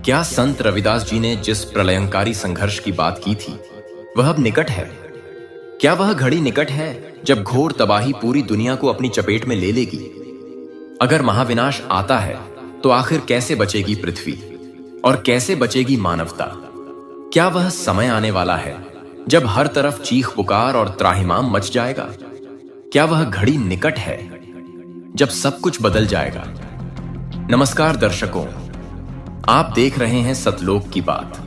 क्या संत रविदास जी ने जिस प्रलयंकारी संघर्ष की बात की थी वह अब निकट है? क्या वह घड़ी निकट है जब घोर तबाही पूरी दुनिया को अपनी चपेट में ले लेगी? अगर महाविनाश आता है तो आखिर कैसे बचेगी पृथ्वी और कैसे बचेगी मानवता? क्या वह समय आने वाला है जब हर तरफ चीख पुकार और त्राहिमाम मच जाएगा? क्या वह घड़ी निकट है जब सब कुछ बदल जाएगा? नमस्कार दर्शकों, आप देख रहे हैं सतलोक की बात।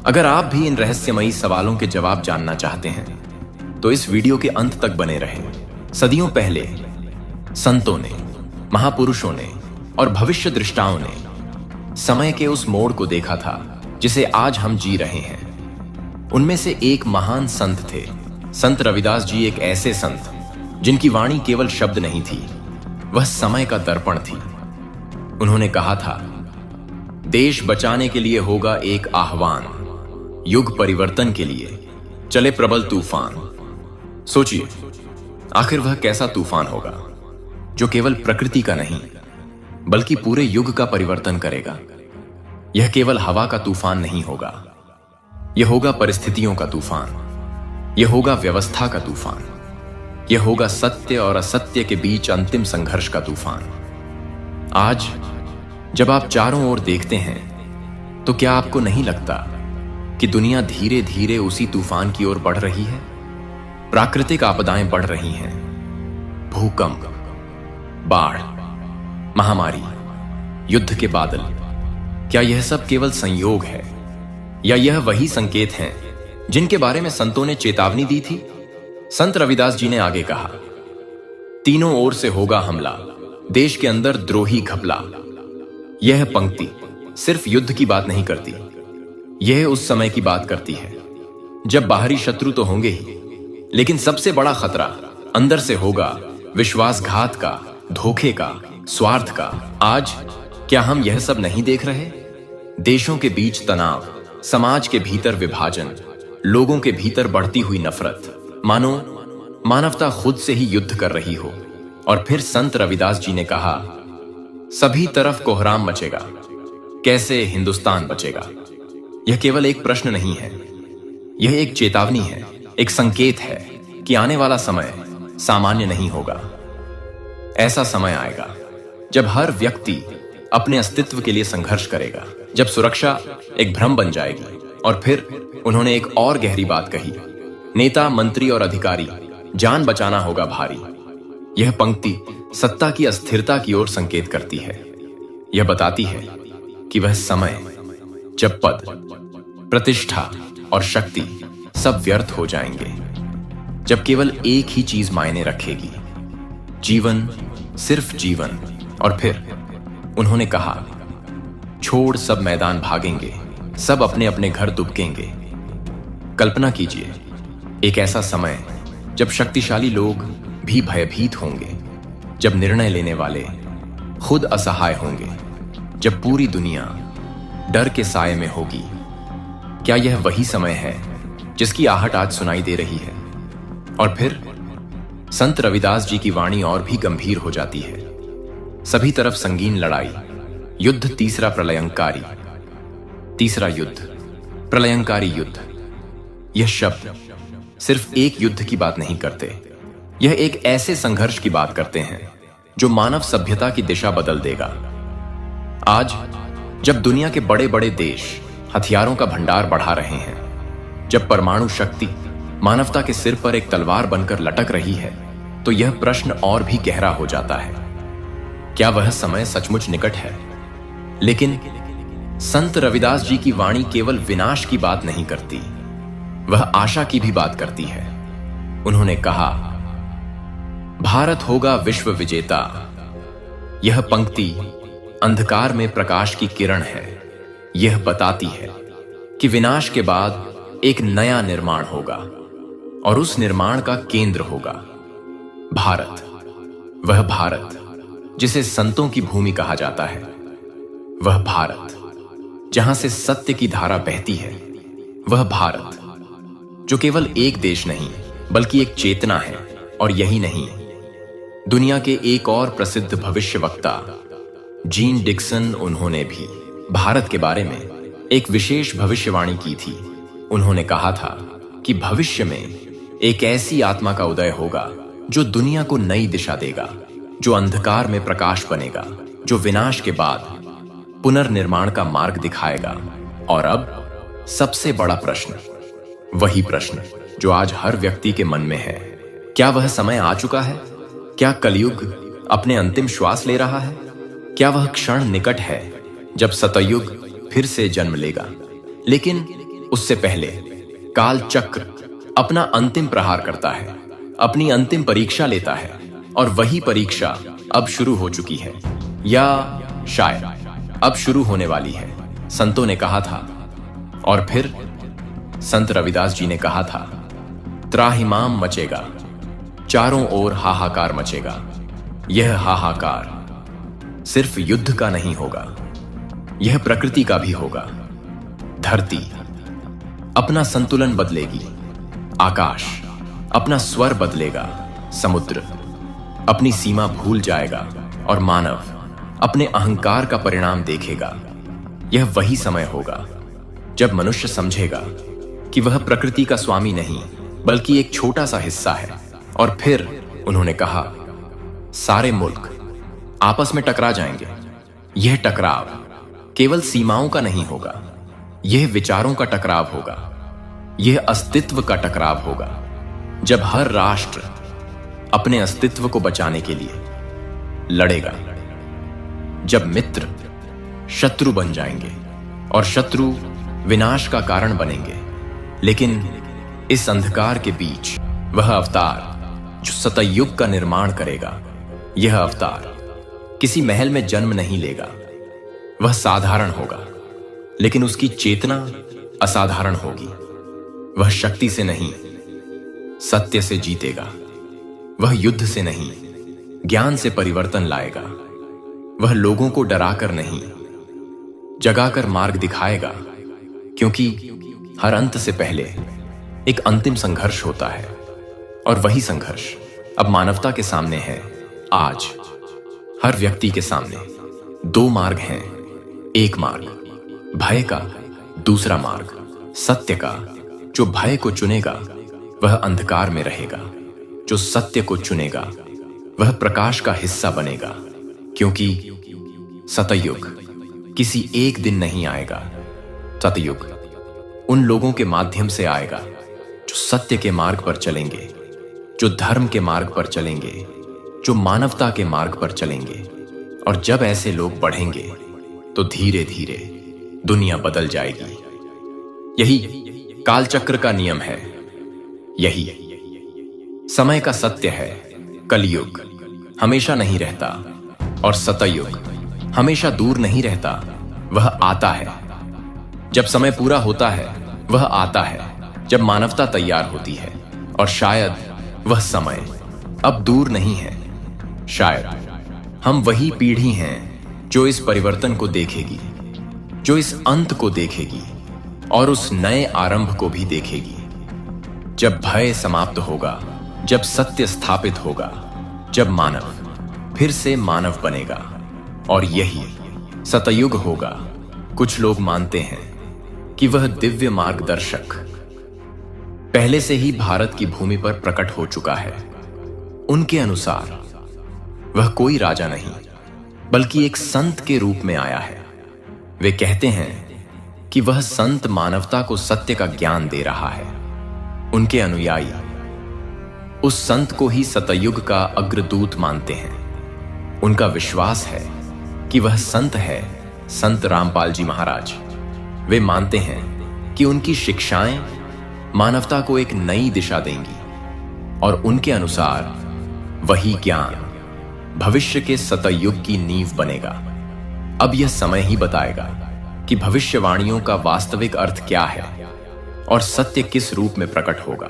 अगर आप भी इन रहस्यमयी सवालों के जवाब जानना चाहते हैं तो इस वीडियो के अंत तक बने रहें। सदियों पहले संतों ने, महापुरुषों ने और भविष्य दृष्टाओं ने समय के उस मोड़ को देखा था जिसे आज हम जी रहे हैं। उनमें से एक महान संत थे। संत रविदास जी एक ऐसे संत जिनकी वाणी केवल शब्द नहीं थी, वह समय का दर्पण थी। उन्होंने कहा था, देश बचाने के लिए होगा एक आह्वान, युग परिवर्तन के लिए चले प्रबल तूफान। सोचिए, आखिर वह कैसा तूफान होगा जो केवल प्रकृति का नहीं बल्कि पूरे युग का परिवर्तन करेगा। यह केवल हवा का तूफान नहीं होगा, यह होगा परिस्थितियों का तूफान, यह होगा व्यवस्था का तूफान, यह होगा सत्य और असत्य के बीच अंतिम संघर्ष का तूफान। आज जब आप चारों ओर देखते हैं तो क्या आपको नहीं लगता कि दुनिया धीरे धीरे उसी तूफान की ओर बढ़ रही है? प्राकृतिक आपदाएं बढ़ रही हैं, भूकंप, बाढ़, महामारी, युद्ध के बादल। क्या यह सब केवल संयोग है या यह वही संकेत हैं जिनके बारे में संतों ने चेतावनी दी थी? संत रविदास जी ने आगे कहा, तीनों ओर से होगा हमला, देश के अंदर द्रोही घपला। यह पंक्ति सिर्फ युद्ध की बात नहीं करती, यह उस समय की बात करती है जब बाहरी शत्रु तो होंगे ही, लेकिन सबसे बड़ा खतरा अंदर से होगा, विश्वासघात का, धोखे का, स्वार्थ का। आज क्या हम यह सब नहीं देख रहे? देशों के बीच तनाव, समाज के भीतर विभाजन, लोगों के भीतर बढ़ती हुई नफरत, मानो मानवता खुद से ही युद्ध कर रही हो। और फिर संत रविदास जी ने कहा, सभी तरफ कोहराम मचेगा, कैसे हिंदुस्तान बचेगा? यह केवल एक प्रश्न नहीं है, यह एक चेतावनी है, एक संकेत है कि आने वाला समय सामान्य नहीं होगा। ऐसा समय आएगा जब हर व्यक्ति अपने अस्तित्व के लिए संघर्ष करेगा, जब सुरक्षा एक भ्रम बन जाएगी। और फिर उन्होंने एक और गहरी बात कही, नेता, मंत्री और अधिकारी, जान बचाना होगा भारी। यह पंक्ति सत्ता की अस्थिरता की ओर संकेत करती है। यह बताती है कि वह समय जब पद, प्रतिष्ठा और शक्ति सब व्यर्थ हो जाएंगे, जब केवल एक ही चीज मायने रखेगी, जीवन, सिर्फ जीवन। और फिर उन्होंने कहा, छोड़ सब मैदान भागेंगे, सब अपने अपने घर दुबकेंगे। कल्पना कीजिए, एक ऐसा समय जब शक्तिशाली लोग भी भयभीत होंगे, जब निर्णय लेने वाले खुद असहाय होंगे, जब पूरी दुनिया डर के साए में होगी। क्या यह वही समय है जिसकी आहट आज सुनाई दे रही है? और फिर संत रविदास जी की वाणी और भी गंभीर हो जाती है। सभी तरफ संगीन लड़ाई, युद्ध, तीसरा प्रलयंकारी, तीसरा युद्ध, प्रलयंकारी युद्ध। यह शब्द सिर्फ एक युद्ध की बात नहीं करते, यह एक ऐसे संघर्ष की बात करते हैं जो मानव सभ्यता की दिशा बदल देगा। आज जब दुनिया के बड़े बड़े देश हथियारों का भंडार बढ़ा रहे हैं, जब परमाणु शक्ति मानवता के सिर पर एक तलवार बनकर लटक रही है, तो यह प्रश्न और भी गहरा हो जाता है, क्या वह समय सचमुच निकट है? लेकिन संत रविदास जी की वाणी केवल विनाश की बात नहीं करती, वह आशा की भी बात करती है। उन्होंने कहा, भारत होगा विश्व विजेता। यह पंक्ति अंधकार में प्रकाश की किरण है। यह बताती है कि विनाश के बाद एक नया निर्माण होगा और उस निर्माण का केंद्र होगा भारत। वह भारत जिसे संतों की भूमि कहा जाता है, वह भारत जहां से सत्य की धारा बहती है, वह भारत जो केवल एक देश नहीं बल्कि एक चेतना है। और यही नहीं, दुनिया के एक और प्रसिद्ध भविष्यवक्ता जीन डिक्सन, उन्होंने भी भारत के बारे में एक विशेष भविष्यवाणी की थी। उन्होंने कहा था कि भविष्य में एक ऐसी आत्मा का उदय होगा जो दुनिया को नई दिशा देगा, जो अंधकार में प्रकाश बनेगा, जो विनाश के बाद पुनर्निर्माण का मार्ग दिखाएगा। और अब सबसे बड़ा प्रश्न, वही प्रश्न जो आज हर व्यक्ति के मन में है, क्या वह समय आ चुका है? क्या कलयुग अपने अंतिम श्वास ले रहा है? क्या वह क्षण निकट है जब सतयुग फिर से जन्म लेगा? लेकिन उससे पहले काल चक्र अपना अंतिम प्रहार करता है, अपनी अंतिम परीक्षा लेता है, और वही परीक्षा अब शुरू हो चुकी है, या शायद अब शुरू होने वाली है। संतों ने कहा था, और फिर संत रविदास जी ने कहा था, त्राहिमाम मचेगा, चारों ओर हाहाकार मचेगा। यह हाहाकार सिर्फ युद्ध का नहीं होगा, यह प्रकृति का भी होगा। धरती अपना संतुलन बदलेगी, आकाश अपना स्वर बदलेगा, समुद्र अपनी सीमा भूल जाएगा, और मानव अपने अहंकार का परिणाम देखेगा। यह वही समय होगा जब मनुष्य समझेगा कि वह प्रकृति का स्वामी नहीं, बल्कि एक छोटा सा हिस्सा है। और फिर उन्होंने कहा, सारे मुल्क आपस में टकरा जाएंगे। यह टकराव केवल सीमाओं का नहीं होगा, यह विचारों का टकराव होगा, यह अस्तित्व का टकराव होगा। जब हर राष्ट्र अपने अस्तित्व को बचाने के लिए लड़ेगा, जब मित्र शत्रु बन जाएंगे और शत्रु विनाश का कारण बनेंगे। लेकिन इस अंधकार के बीच वह अवतार जो सतयुग का निर्माण करेगा, यह अवतार किसी महल में जन्म नहीं लेगा। वह साधारण होगा, लेकिन उसकी चेतना असाधारण होगी। वह शक्ति से नहीं, सत्य से जीतेगा। वह युद्ध से नहीं, ज्ञान से परिवर्तन लाएगा। वह लोगों को डराकर नहीं, जगाकर मार्ग दिखाएगा, क्योंकि हर अंत से पहले एक अंतिम संघर्ष होता है, और वही संघर्ष अब मानवता के सामने है। आज हर व्यक्ति के सामने दो मार्ग हैं, एक मार्ग भय का, दूसरा मार्ग सत्य का। जो भय को चुनेगा वह अंधकार में रहेगा, जो सत्य को चुनेगा वह प्रकाश का हिस्सा बनेगा, क्योंकि सतयुग किसी एक दिन नहीं आएगा। सतयुग उन लोगों के माध्यम से आएगा जो सत्य के मार्ग पर चलेंगे, जो धर्म के मार्ग पर चलेंगे, जो मानवता के मार्ग पर चलेंगे। और जब ऐसे लोग बढ़ेंगे तो धीरे धीरे दुनिया बदल जाएगी। यही कालचक्र का नियम है, यही समय का सत्य है। कलयुग हमेशा नहीं रहता, और सतयुग हमेशा दूर नहीं रहता। वह आता है जब समय पूरा होता है, वह आता है जब मानवता तैयार होती है। और शायद वह समय अब दूर नहीं है। शायद हम वही पीढ़ी हैं जो इस परिवर्तन को देखेगी, जो इस अंत को देखेगी, और उस नए आरंभ को भी देखेगी। जब भय समाप्त होगा, जब सत्य स्थापित होगा, जब मानव फिर से मानव बनेगा, और यही सतयुग होगा। कुछ लोग मानते हैं कि वह दिव्य मार्गदर्शक पहले से ही भारत की भूमि पर प्रकट हो चुका है। उनके अनुसार वह कोई राजा नहीं, बल्कि एक संत के रूप में आया है। वे कहते हैं कि वह संत मानवता को सत्य का ज्ञान दे रहा है। उनके अनुयायी उस संत को ही सतयुग का अग्रदूत मानते हैं। उनका विश्वास है कि वह संत है, संत रामपाल जी महाराज। वे मानते हैं कि उनकी शिक्षाएं मानवता को एक नई दिशा देंगी, और उनके अनुसार वही ज्ञान भविष्य के सतयुग की नींव बनेगा। अब यह समय ही बताएगा कि भविष्यवाणियों का वास्तविक अर्थ क्या है और सत्य किस रूप में प्रकट होगा।